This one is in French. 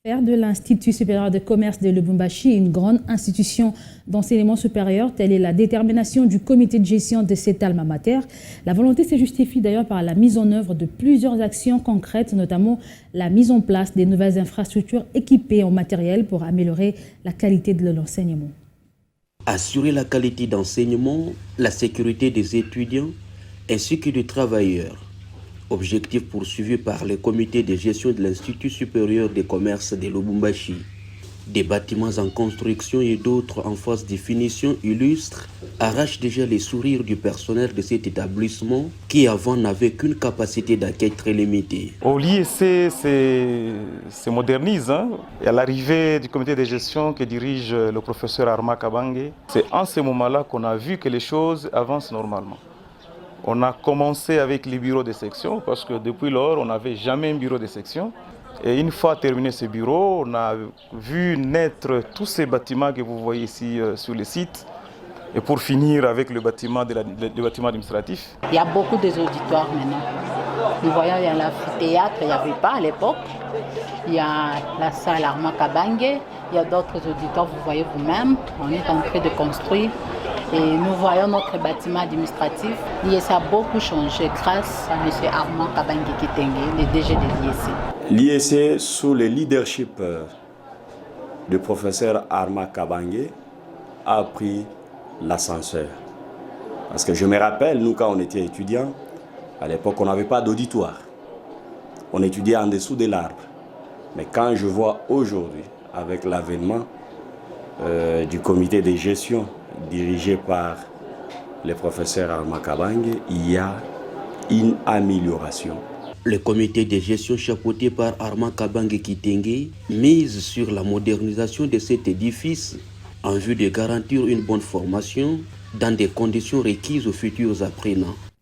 De l'Institut supérieur de commerce de Lubumbashi, une grande institution d'enseignement supérieur, telle est la détermination du comité de gestion de cet alma mater. La volonté se justifie d'ailleurs par la mise en œuvre de plusieurs actions concrètes, notamment la mise en place des nouvelles infrastructures équipées en matériel pour améliorer la qualité de l'enseignement. Assurer la qualité d'enseignement, la sécurité des étudiants ainsi que des travailleurs. Objectif poursuivi par le comité de gestion de l'Institut supérieur de commerce de Lubumbashi. Des bâtiments en construction et d'autres en phase de finition illustrent, arrachent déjà les sourires du personnel de cet établissement qui avant n'avait qu'une capacité d'accueil très limitée. Au lycée, se modernise. Et à l'arrivée du comité de gestion que dirige le professeur Arma Kabange, c'est en ce moment-là qu'on a vu que les choses avancent normalement. On a commencé avec les bureaux de section parce que depuis lors, on n'avait jamais un bureau de section. Et une fois terminé ce bureau, on a vu naître tous ces bâtiments que vous voyez ici sur le site. Et pour finir avec le bâtiment administratif. Il y a beaucoup d'auditoires maintenant. Nous voyons, il y a l'amphithéâtre, il n'y avait pas à l'époque. Il y a la salle Arma Kabange, il y a d'autres auditoires, vous voyez vous-même. On est en train de construire. Et nous voyons notre bâtiment administratif. L'IEC a beaucoup changé grâce à M. Armand Kabange Kitenge, le DG de l'IEC. L'IEC, sous le leadership du professeur Armand Kabange, a pris l'ascenseur. Parce que je me rappelle, nous, quand on était étudiants, à l'époque, on n'avait pas d'auditoire. On étudiait en dessous de l'arbre. Mais quand je vois aujourd'hui, avec l'avènement du comité de gestion, dirigé par le professeur Arma Kabange, il y a une amélioration. Le comité de gestion chapeauté par Arma Kabange Kitenge mise sur la modernisation de cet édifice en vue de garantir une bonne formation dans des conditions requises aux futurs apprenants.